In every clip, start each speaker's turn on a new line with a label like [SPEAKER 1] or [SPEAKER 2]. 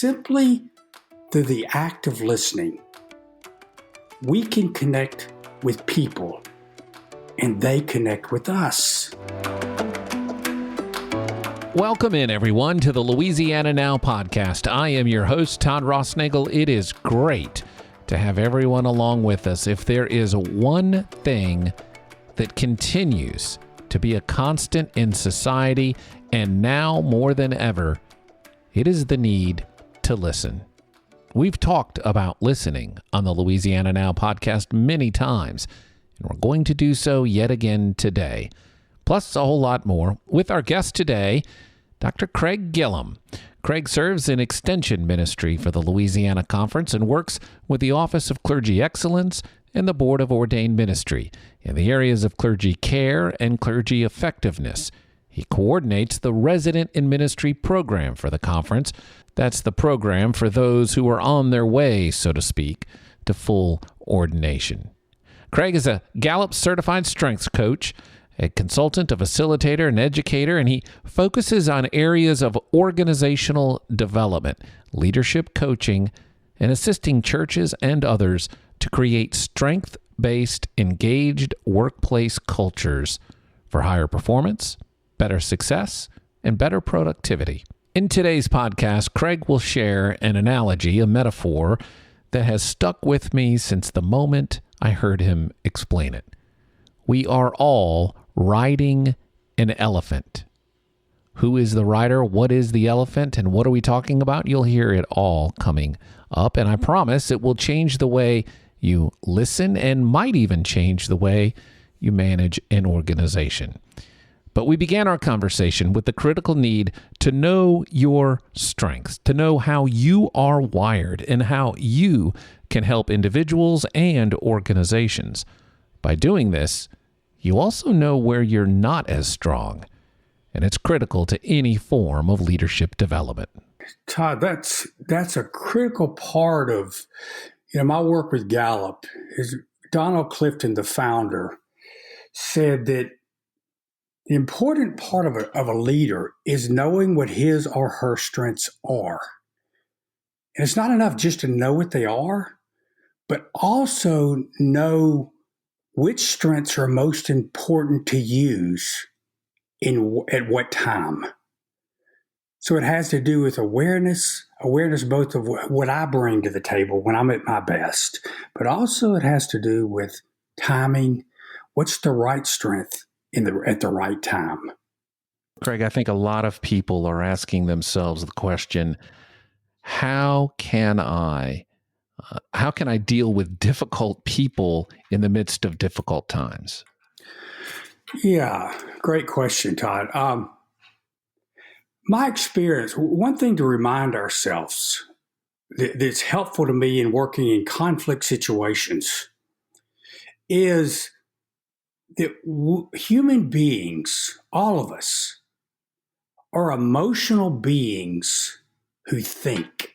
[SPEAKER 1] simply through the act of listening, we can connect with people and they connect with us.
[SPEAKER 2] Welcome in, everyone, to the Louisiana Now podcast. I am your host, Todd Rossnagel. It is great to have everyone along with us. If there is one thing that continues to be a constant in society, and now more than ever, it is the need to listen. We've talked about listening on the Louisiana Now podcast many times, and we're going to do so yet again today. Plus a whole lot more with our guest today, Dr. Craig Gilliam. Craig serves in extension ministry for the Louisiana Conference and works with the Office of Clergy Excellence and the Board of Ordained Ministry in the areas of clergy care and clergy effectiveness. He coordinates the Resident in Ministry program for the conference. That's the program for those who are on their way, so to speak, to full ordination. Craig is a Gallup-Certified Strengths Coach, a consultant, a facilitator, an educator, and he focuses on areas of organizational development, leadership coaching, and assisting churches and others to create strength-based, engaged workplace cultures for higher performance, better success, and better productivity. In today's podcast, Craig will share an analogy, a metaphor, that has stuck with me since the moment I heard him explain it. We are all riding an elephant. Who is the rider? What is the elephant? And what are we talking about? You'll hear it all coming up. And I promise it will change the way you listen and might even change the way you manage an organization. But we began our conversation with the critical need to know your strengths, to know how you are wired and how you can help individuals and organizations. By doing this, you also know where you're not as strong, and it's critical to any form of leadership development.
[SPEAKER 1] Todd, that's a critical part of my work with Gallup. Is Donald Clifton, the founder, said that the important part of a leader is knowing what his or her strengths are. And it's not enough just to know what they are, but also know which strengths are most important to use at what time. So it has to do with awareness both of what I bring to the table when I'm at my best, but also it has to do with timing. What's the right strength at the right time?
[SPEAKER 2] Craig, I think a lot of people are asking themselves the question, how can I deal with difficult people in the midst of difficult times?
[SPEAKER 1] Yeah, great question, Todd. My experience, one thing to remind ourselves that's helpful to me in working in conflict situations is that human beings, all of us, are emotional beings who think.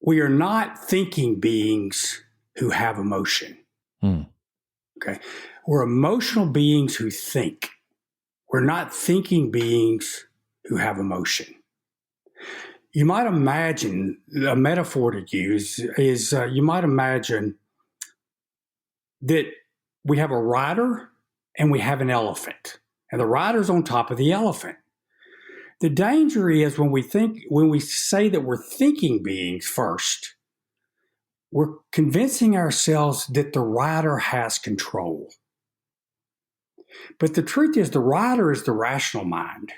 [SPEAKER 1] We are not thinking beings who have emotion. Okay? We're emotional beings who think. We're not thinking beings who have emotion. You might imagine, a metaphor to use is you might imagine that we have a rider and we have an elephant, and the rider's on top of the elephant. The danger is when we say that we're thinking beings first, we're convincing ourselves that the rider has control. But the truth is the rider is the rational mind.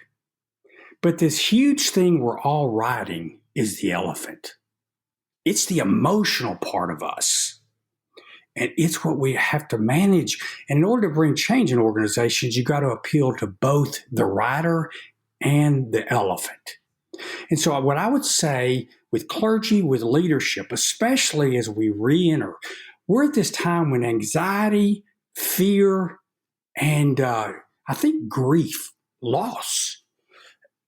[SPEAKER 1] But this huge thing we're all riding is the elephant. It's the emotional part of us. And it's what we have to manage. And in order to bring change in organizations, you got to appeal to both the rider and the elephant. And so what I would say with clergy, with leadership, especially as we re-enter, we're at this time when anxiety, fear, and I think grief, loss,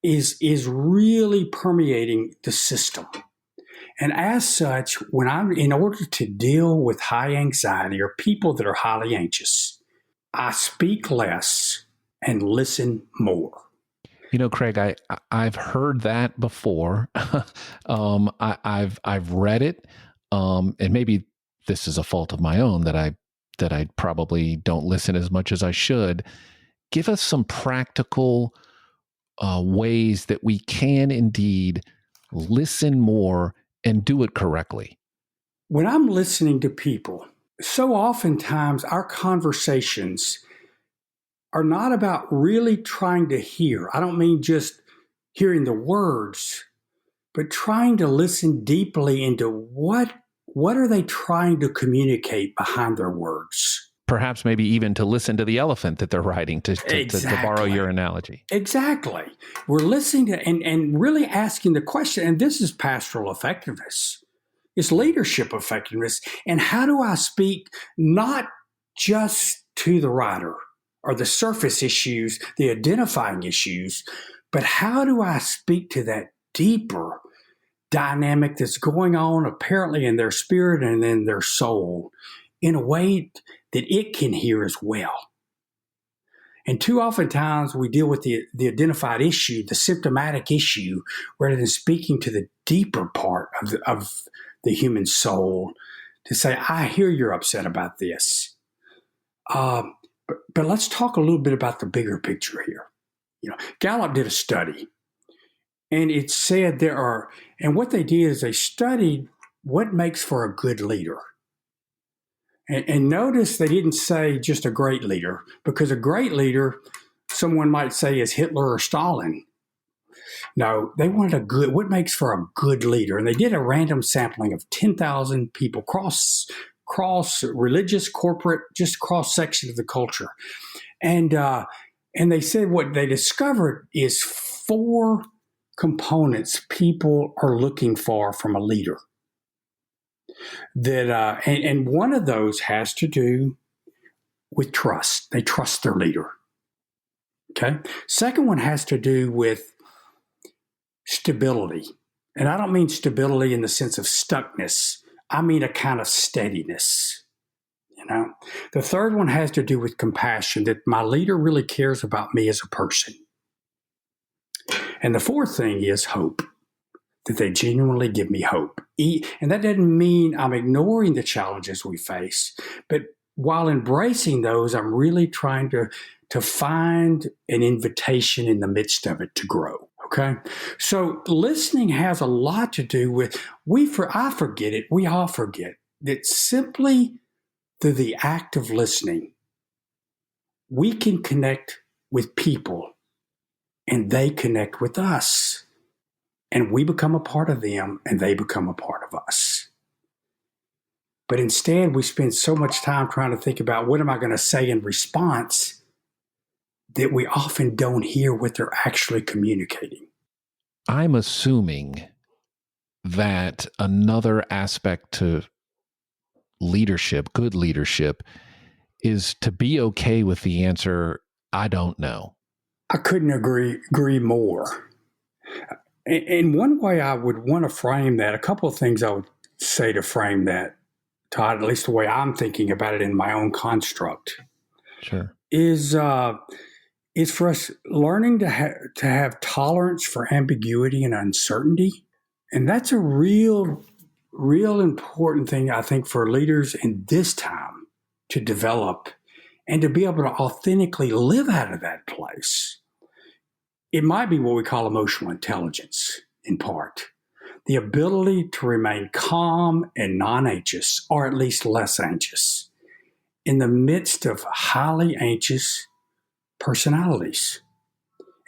[SPEAKER 1] is really permeating the system. And as such, in order to deal with high anxiety or people that are highly anxious, I speak less and listen more.
[SPEAKER 2] Craig, I've heard that before. I've read it, and maybe this is a fault of my own that I probably don't listen as much as I should. Give us some practical ways that we can indeed listen more and do it correctly.
[SPEAKER 1] When I'm listening to people, so oftentimes our conversations are not about really trying to hear. I don't mean just hearing the words, but trying to listen deeply into what are they trying to communicate behind their words.
[SPEAKER 2] Perhaps maybe even to listen to the elephant that they're riding, to borrow your analogy.
[SPEAKER 1] Exactly. We're listening to and really asking the question, and this is pastoral effectiveness. It's leadership effectiveness. And how do I speak not just to the writer or the surface issues, the identifying issues, but how do I speak to that deeper dynamic that's going on apparently in their spirit and in their soul in a way that it can hear as well. And too often times we deal with the identified issue, the symptomatic issue, rather than speaking to the deeper part of the human soul to say, I hear you're upset about this. But let's talk a little bit about the bigger picture here. Gallup did a study, and it said and what they did is they studied what makes for a good leader. And notice they didn't say just a great leader, because a great leader, someone might say, is Hitler or Stalin. No, they wanted what makes for a good leader. And they did a random sampling of 10,000 people, cross religious, corporate, just cross section of the culture. And they said what they discovered is 4 components people are looking for from a leader. And one of those has to do with trust. They trust their leader. Okay. Second one has to do with stability. And I don't mean stability in the sense of stuckness. I mean a kind of steadiness. The third one has to do with compassion, that my leader really cares about me as a person. And the fourth thing is hope, that they genuinely give me hope. And that doesn't mean I'm ignoring the challenges we face, but while embracing those, I'm really trying to find an invitation in the midst of it to grow. Okay? So listening has a lot to do with, we all forget that simply through the act of listening, we can connect with people and they connect with us. And we become a part of them and they become a part of us. But instead, we spend so much time trying to think about what am I going to say in response that we often don't hear what they're actually communicating.
[SPEAKER 2] I'm assuming that another aspect to leadership, good leadership, is to be okay with the answer, I don't know.
[SPEAKER 1] I couldn't agree more. And one way I would want to frame that, a couple of things I would say to frame that, Todd, at least the way I'm thinking about it in my own construct,
[SPEAKER 2] sure, is
[SPEAKER 1] for us learning to have tolerance for ambiguity and uncertainty. And that's a real important thing, I think, for leaders in this time to develop and to be able to authentically live out of that place. It might be what we call emotional intelligence, in part. The ability to remain calm and non-anxious, or at least less anxious, in the midst of highly anxious personalities.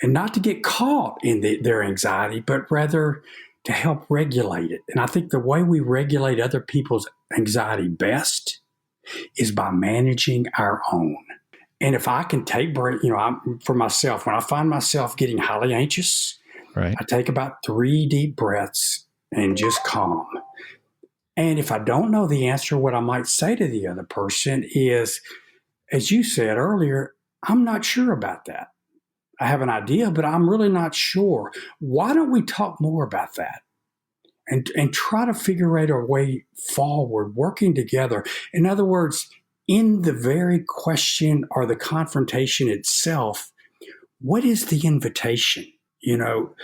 [SPEAKER 1] And not to get caught in their anxiety, but rather to help regulate it. And I think the way we regulate other people's anxiety best is by managing our own. And if I can take break, for myself, when I find myself getting highly anxious,
[SPEAKER 2] right,
[SPEAKER 1] I take about 3 deep breaths and just calm. And if I don't know the answer, what I might say to the other person is, as you said earlier, I'm not sure about that. I have an idea, but I'm really not sure. Why don't we talk more about that? And try to figure out a way forward, working together. In other words, in the very question or the confrontation itself, what is the invitation? You know,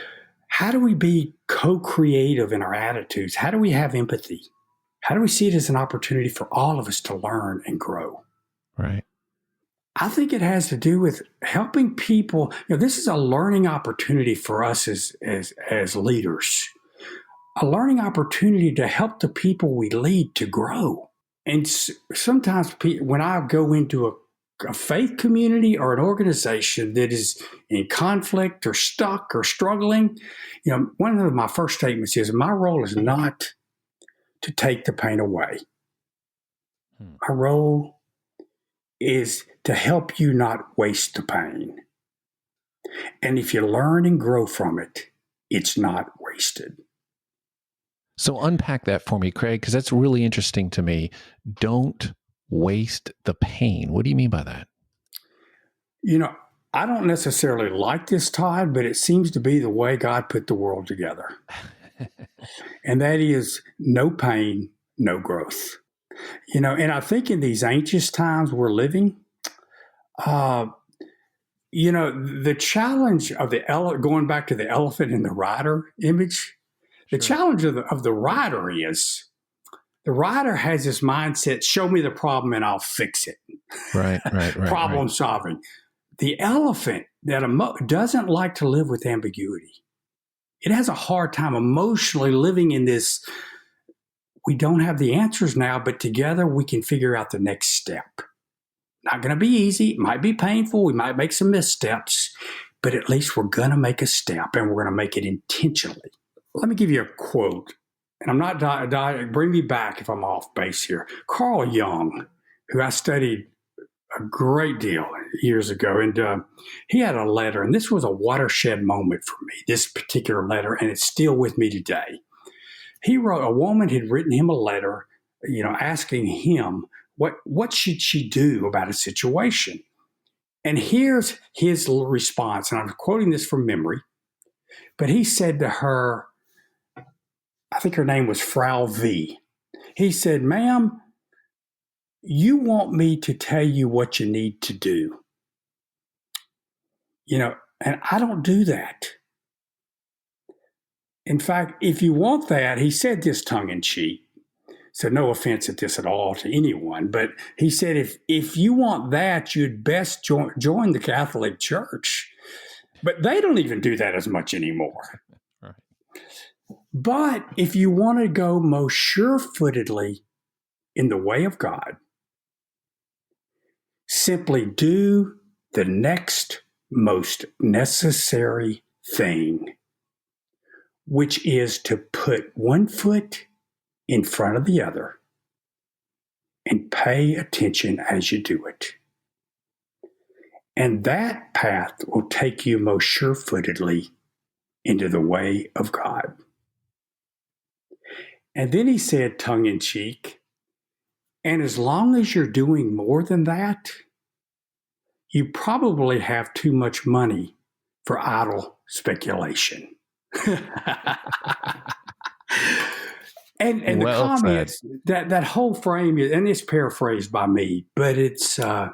[SPEAKER 1] how do we be co-creative in our attitudes? How do we have empathy? How do we see it as an opportunity for all of us to learn and grow?
[SPEAKER 2] Right.
[SPEAKER 1] I think it has to do with helping people. This is a learning opportunity for us as leaders, a learning opportunity to help the people we lead to grow. And sometimes when I go into a faith community or an organization that is in conflict or stuck or struggling, one of my first statements is my role is not to take the pain away. My role is to help you not waste the pain. And if you learn and grow from it, it's not wasted.
[SPEAKER 2] So unpack that for me, Craig, because that's really interesting to me. Don't waste the pain. What do you mean by that?
[SPEAKER 1] I don't necessarily like this, Todd, but it seems to be the way God put the world together. And that is no pain, no growth. And I think in these anxious times we're living, the challenge of going back to the elephant and the rider image, the challenge of the rider is the rider has this mindset, show me the problem and I'll fix it.
[SPEAKER 2] Right.
[SPEAKER 1] Problem solving. The elephant that doesn't like to live with ambiguity. It has a hard time emotionally living in this. We don't have the answers now, but together we can figure out the next step. Not going to be easy. It might be painful. We might make some missteps, but at least we're going to make a step and we're going to make it intentionally. Let me give you a quote, and I'm not bring me back if I'm off base here. Carl Jung, who I studied a great deal years ago, and he had a letter, and this was a watershed moment for me, this particular letter, and it's still with me today. He wrote, a woman had written him a letter, asking him what should she do about a situation. And here's his response, and I'm quoting this from memory, but he said to her, I think her name was Frau V. He said, ma'am, you want me to tell you what you need to do. And I don't do that. In fact, if you want that, he said this tongue in cheek. So no offense at this at all to anyone, but he said, if you want that, you'd best join the Catholic Church. But they don't even do that as much anymore. Right. But if you want to go most sure-footedly in the way of God, simply do the next most necessary thing, which is to put one foot in front of the other and pay attention as you do it. And that path will take you most sure-footedly into the way of God. And then he said, tongue in cheek, and as long as you're doing more than that, you probably have too much money for idle speculation. And well, the comments, that whole frame, and it's paraphrased by me, but it's, I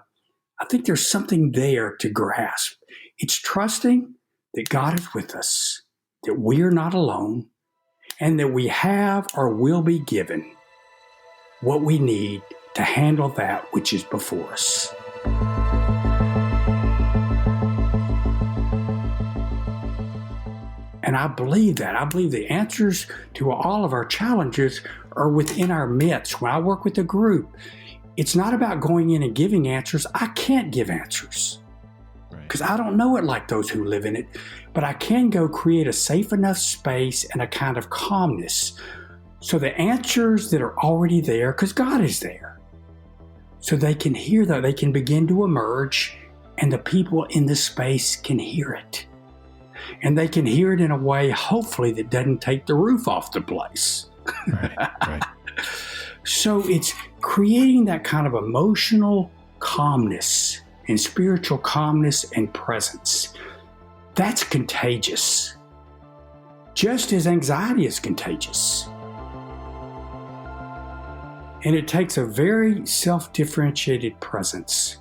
[SPEAKER 1] think there's something there to grasp. It's trusting that God is with us, that we are not alone, and that we have or will be given what we need to handle that which is before us. And I believe that. I believe the answers to all of our challenges are within our midst. When I work with a group, it's not about going in and giving answers. I can't give answers because I don't know it like those who live in it. But I can go create a safe enough space and a kind of calmness so the answers that are already there, because God is there, so they can hear that, they can begin to emerge, and the people in this space can hear it. And they can hear it in a way, hopefully, that doesn't take the roof off the place. Right. So it's creating that kind of emotional calmness and spiritual calmness and presence. That's contagious, just as anxiety is contagious. And it takes a very self-differentiated presence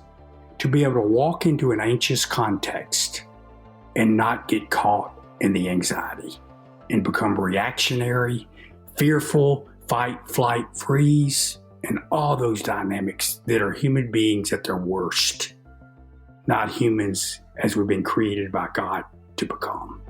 [SPEAKER 1] to be able to walk into an anxious context and not get caught in the anxiety and become reactionary, fearful, fight, flight, freeze, and all those dynamics that are human beings at their worst, not humans as we've been created by God to become.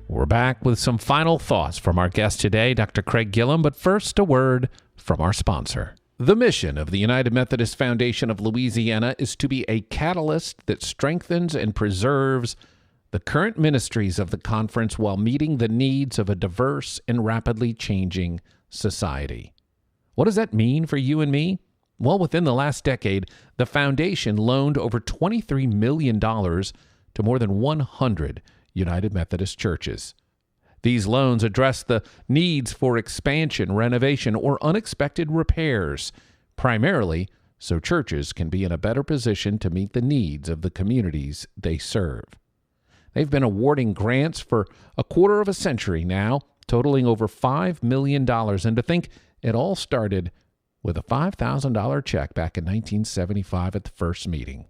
[SPEAKER 2] We're back with some final thoughts from our guest today, Dr. Craig Gilliam, but first a word from our sponsor. The mission of the United Methodist Foundation of Louisiana is to be a catalyst that strengthens and preserves the current ministries of the conference while meeting the needs of a diverse and rapidly changing society. What does that mean for you and me? Well, within the last decade, the foundation loaned over $23 million to more than 100 United Methodist churches. These loans address the needs for expansion, renovation, or unexpected repairs, primarily so churches can be in a better position to meet the needs of the communities they serve. They've been awarding grants for a quarter of a century now, totaling over $5 million, and to think it all started with a $5,000 check back in 1975 at the first meeting.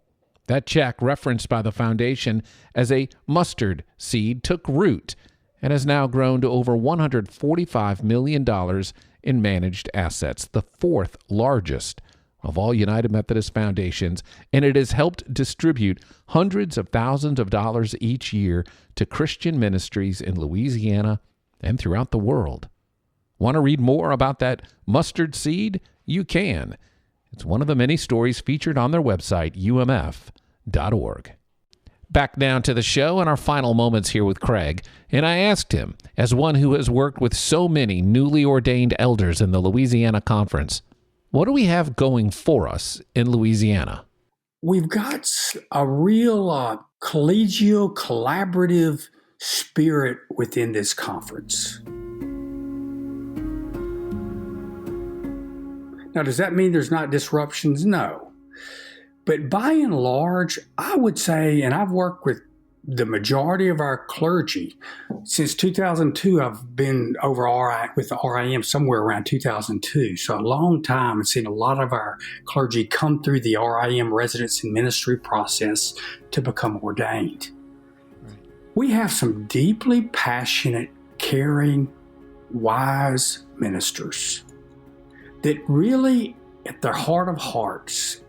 [SPEAKER 2] That check, referenced by the foundation as a mustard seed, took root and has now grown to over $145 million in managed assets, the fourth largest of all United Methodist foundations, and it has helped distribute hundreds of thousands of dollars each year to Christian ministries in Louisiana and throughout the world. Want to read more about that mustard seed? You can. It's one of the many stories featured on their website, umf.org. Back down to the show and our final moments here with Craig, and I asked him, as one who has worked with so many newly ordained elders in the Louisiana Conference, what do we have going for us in Louisiana?
[SPEAKER 1] We've got a real collegial, collaborative spirit within this conference. Now, does that mean there's not disruptions? No. But by and large, I would say, and I've worked with the majority of our clergy since 2002. I've been over with the RIM somewhere around 2002. So a long time. I've seen a lot of our clergy come through the RIM residence and ministry process to become ordained. Right. We have some deeply passionate, caring, wise ministers that really, at their heart of hearts,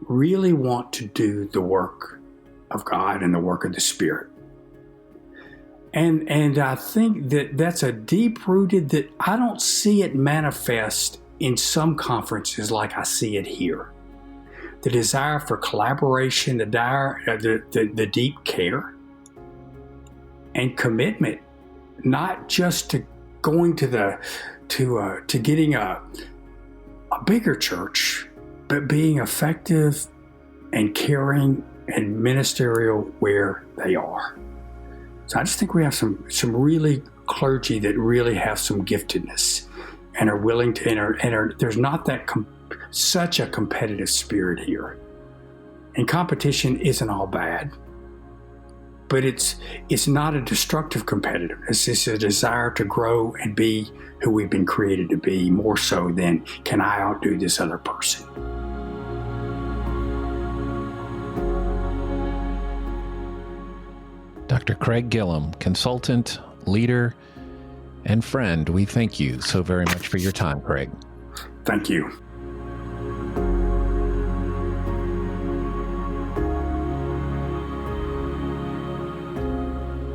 [SPEAKER 1] really want to do the work of God and the work of the Spirit. And I think that that's a deep-rooted, that I don't see it manifest in some conferences like I see it here. The desire for collaboration, the deep care and commitment, not just to going to getting a bigger church, but being effective and caring and ministerial where they are. So I just think we have some really clergy that really have some giftedness and are willing to enter. There's not that such a competitive spirit here. And competition isn't all bad, but it's not a destructive competitiveness. It's a desire to grow and be who we've been created to be, more so than can I outdo this other person.
[SPEAKER 2] Dr. Craig Gilliam, consultant, leader, and friend, we thank you so very much for your time, Craig.
[SPEAKER 1] Thank you.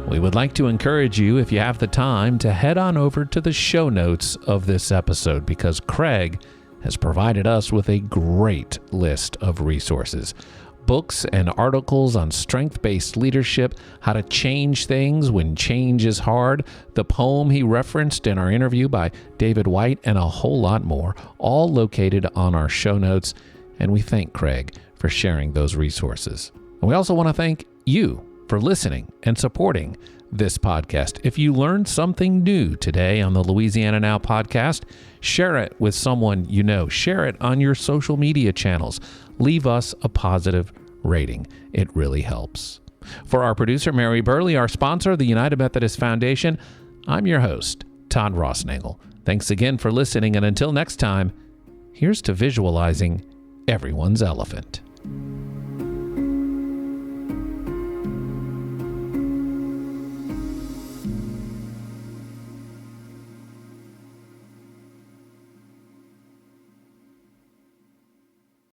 [SPEAKER 2] We would like to encourage you, if you have the time, to head on over to the show notes of this episode, because Craig has provided us with a great list of resources. Books and articles on strength-based leadership, how to change things when change is hard, the poem he referenced in our interview by David White, and a whole lot more, all located on our show notes. And we thank Craig for sharing those resources. And we also want to thank you for listening and supporting this podcast. If you learned something new today on the Louisiana Now podcast, share it with someone you know. Share it on your social media channels. Leave us a positive rating. It really helps. For our producer, Mary Burley, our sponsor, the United Methodist Foundation, I'm your host, Todd Rossnagel. Thanks again for listening, and until next time, here's to visualizing everyone's elephant.